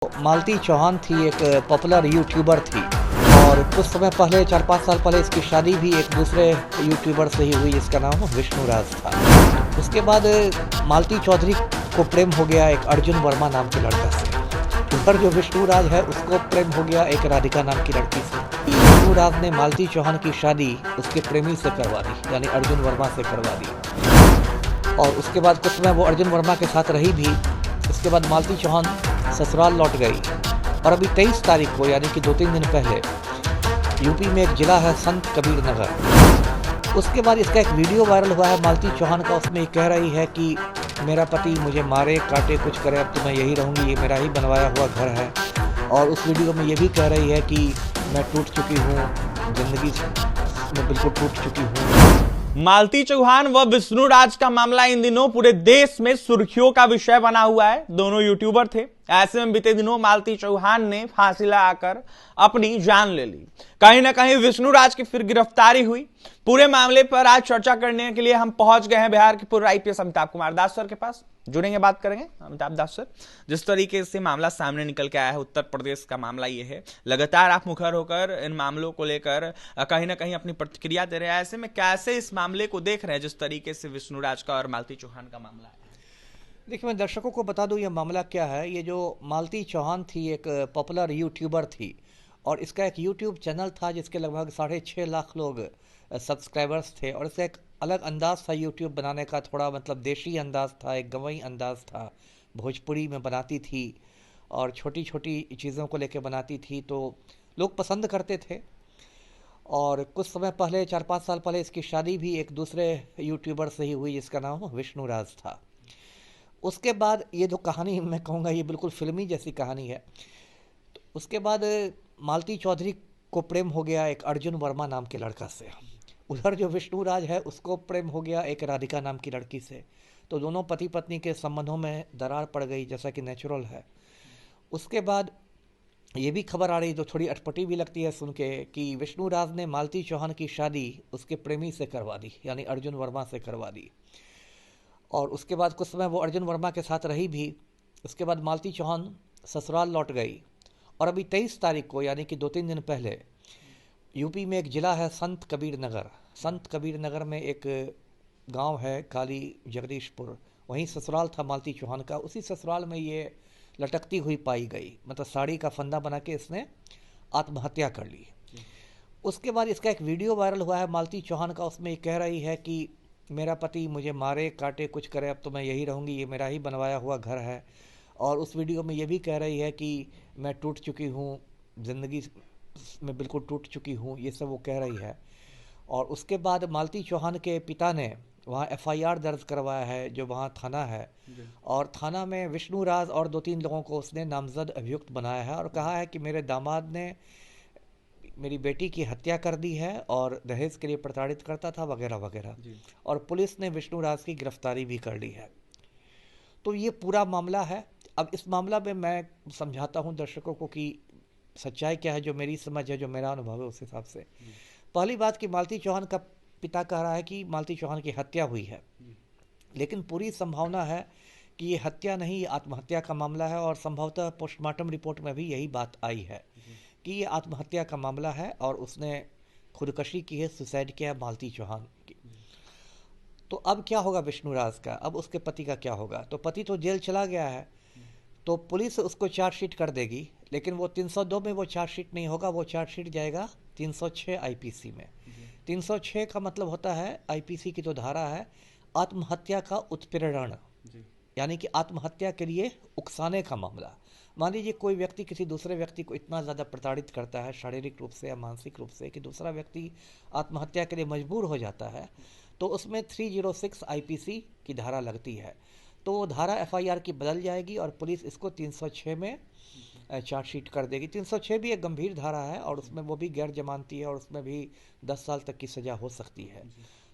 मालती चौहान थी, एक popular YouTuber थी और कुछ समय पहले 4-5 साल पहले इसकी शादी भी एक दूसरे यूट्यूबर से ही हुई जिसका नाम विष्णु राज था। उसके बाद मालती चौधरी को प्रेम हो गया एक अर्जुन वर्मा नाम के लड़का से। उधर जो विष्णु राज है उसको प्रेम हो गया एक राधिका नाम की लड़की से। विष्णु राज ने मालती चौहान की शादी उसके प्रेमी से करवा दी, यानी अर्जुन वर्मा से करवा दी। और उसके बाद कुछ समय वो अर्जुन वर्मा के साथ रही भी। उसके बाद मालती चौहान ससुराल लौट गई और अभी 23 तारीख को, यानी कि 2-3 दिन पहले, यूपी में एक जिला है संत कबीर नगर। उसके बाद इसका एक वीडियो वायरल हुआ है मालती चौहान का। उसमें कह रही है कि मेरा पति मुझे मारे काटे कुछ करे, अब तो मैं यही रहूँगी, ये मेरा ही बनवाया हुआ घर है। और उस वीडियो में ये भी कह रही है कि मैं टूट चुकी हूँ, जिंदगी में बिल्कुल टूट चुकी हूँ। मालती चौहान व विष्णु राज का मामला इन दिनों पूरे देश में सुर्खियों का विषय बना हुआ है। दोनों यूट्यूबर थे। ऐसे में बीते दिनों मालती चौहान ने फांसी लगाकर अपनी जान ले ली। कहीं ना कहीं विष्णु राज की फिर गिरफ्तारी हुई। पूरे मामले पर आज चर्चा करने के लिए हम पहुंच गए हैं बिहार के पूर्व आईपीएस अमिताभ कुमार दास सर के पास। जुड़ेंगे, बात करेंगे। अमिताभ दास सर, जिस तरीके से मामला सामने निकल के आया है, उत्तर प्रदेश का मामला ये है, लगातार आप मुखर होकर इन मामलों को लेकर कहीं ना कहीं अपनी प्रतिक्रिया दे रहे हैं। ऐसे में कैसे इस मामले को देख रहे हैं जिस तरीके से विष्णु राज का और मालती चौहान का मामला है? देखिए, मैं दर्शकों को बता दूं ये मामला क्या है। ये जो मालती चौहान थी एक पॉपुलर यूट्यूबर थी और इसका एक यूट्यूब चैनल था जिसके लगभग 6.5 लाख लोग सब्सक्राइबर्स थे। और इसका एक अलग अंदाज था यूट्यूब बनाने का, थोड़ा मतलब देशी अंदाज था, एक गवई अंदाज था, भोजपुरी में बनाती थी और छोटी छोटी चीज़ों को लेकर बनाती थी, तो लोग पसंद करते थे। और कुछ समय पहले 4-5 साल पहले इसकी शादी भी एक दूसरे यूट्यूबर से ही हुई जिसका नाम विष्णु राज था। उसके बाद ये जो कहानी मैं कहूँगा ये बिल्कुल फिल्मी जैसी कहानी है। तो उसके बाद मालती चौधरी को प्रेम हो गया एक अर्जुन वर्मा नाम के लड़का से। उधर जो विष्णु राज है उसको प्रेम हो गया एक राधिका नाम की लड़की से। तो दोनों पति पत्नी के संबंधों में दरार पड़ गई, जैसा कि नेचुरल है। उसके बाद ये भी खबर आ रही जो थोड़ी अटपटी भी लगती है सुन के कि विष्णु राज ने मालती चौहान की शादी उसके प्रेमी से करवा दी, यानी अर्जुन वर्मा से करवा दी। और उसके बाद कुछ समय वो अर्जुन वर्मा के साथ रही भी। उसके बाद मालती चौहान ससुराल लौट गई और अभी 23 तारीख को, यानी कि 2-3 दिन पहले, यूपी में एक ज़िला है संत कबीर नगर। संत कबीर नगर में एक गांव है काली जगदीशपुर, वहीं ससुराल था मालती चौहान का। उसी ससुराल में ये लटकती हुई पाई गई, मतलब साड़ी का फंदा बना के इसने आत्महत्या कर ली। उसके बाद इसका एक वीडियो वायरल हुआ है मालती चौहान का। उसमें कह रही है कि मेरा पति मुझे मारे काटे कुछ करे, अब तो मैं यही रहूँगी, ये मेरा ही बनवाया हुआ घर है। और उस वीडियो में ये भी कह रही है कि मैं टूट चुकी हूँ, ज़िंदगी में बिल्कुल टूट चुकी हूँ, ये सब वो कह रही है। और उसके बाद मालती चौहान के पिता ने वहाँ एफआईआर दर्ज करवाया है, जो वहाँ थाना है। और थाना में विष्णु राज और 2-3 लोगों को उसने नामजद अभियुक्त बनाया है और कहा है कि मेरे दामाद ने मेरी बेटी की हत्या कर दी है और दहेज के लिए प्रताड़ित करता था, वगैरह वगैरह। और पुलिस ने विष्णु राज की गिरफ्तारी भी कर ली है। तो ये पूरा मामला है। अब इस मामला में मैं समझाता हूँ दर्शकों को कि सच्चाई क्या है, जो मेरी समझ है, जो मेरा अनुभव है, उस हिसाब से। पहली बात कि मालती चौहान का पिता कह रहा है कि मालती चौहान की हत्या हुई है, लेकिन पूरी संभावना है कि ये हत्या नहीं, आत्महत्या का मामला है। और संभवतः पोस्टमार्टम रिपोर्ट में भी यही बात आई है कि ये आत्महत्या का मामला है और उसने खुदकशी की है, सुसाइड किया है मालती चौहान की। तो अब क्या होगा विष्णु राज का, अब उसके पति का क्या होगा? तो पति तो जेल चला गया है, तो पुलिस उसको चार्जशीट कर देगी, लेकिन वो 302 में वो चार्जशीट नहीं होगा, वो चार्जशीट जाएगा 306 आईपीसी में। 306 का मतलब होता है, आईपीसी की जो धारा है, आत्महत्या का उत्प्रेरण, यानी कि आत्महत्या के लिए उकसाने का मामला। मान लीजिए कोई व्यक्ति किसी दूसरे व्यक्ति को इतना ज़्यादा प्रताड़ित करता है शारीरिक रूप से या मानसिक रूप से कि दूसरा व्यक्ति आत्महत्या के लिए मजबूर हो जाता है, तो उसमें 306 आईपीसी की धारा लगती है। तो वो धारा एफआईआर की बदल जाएगी और पुलिस इसको 306 में चार्जशीट कर देगी। 306 भी एक गंभीर धारा है और उसमें वो भी गैर जमानती है और उसमें भी 10 साल तक की सज़ा हो सकती है।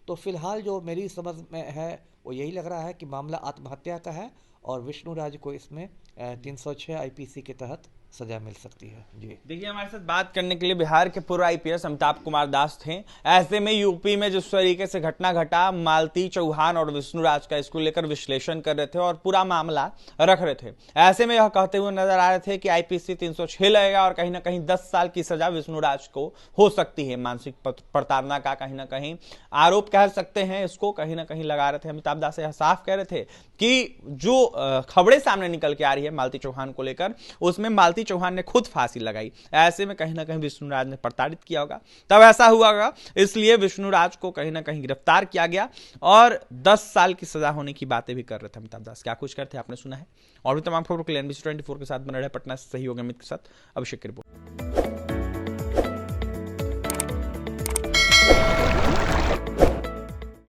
तो फिलहाल जो मेरी समझ में है वो यही लग रहा है कि मामला आत्महत्या का है और विष्णु राज को इसमें 306 आईपीसी के तहत सजा मिल सकती है। जी देखिए, हमारे साथ बात करने के लिए बिहार के पूर्व आईपीएस अमिताभ कुमार दास थे। ऐसे में यूपी में जिस तरीके से घटना घटा, मालती चौहान और विष्णु राज का इसको लेकर विश्लेषण कर रहे थे और पूरा मामला रख रहे थे। ऐसे में यह कहते हुए नजर आ रहे थे कि आईपीसी 306 लगेगा और कहीं ना कहीं 10 साल की सजा विष्णु राज को हो सकती है। मानसिक प्रताड़ना का कहीं ना कहीं आरोप कह सकते हैं, इसको कहीं ना कहीं लगा रहे थे। अमिताभ दास यह साफ कह रहे थे कि जो खबरें सामने निकल के आ रही है मालती चौहान को लेकर, उसमें मालती चौहान ने खुद फांसी लगाई। ऐसे में कहीं ना कहीं विष्णुराज ने प्रताड़ित किया होगा, तब ऐसा हुआ होगा, इसलिए विष्णुराज को कहीं ना कहीं गिरफ्तार किया गया और 10 साल की सजा होने की बातें भी कर रहे थे अमिताभ दास। क्या कुछ करते आपने सुना है। और भी तमाम खबरों के लिए NBC 24 के साथ बने रहे पटना से सहयोगी अमित के साथ अभिषेक की रिपोर्ट।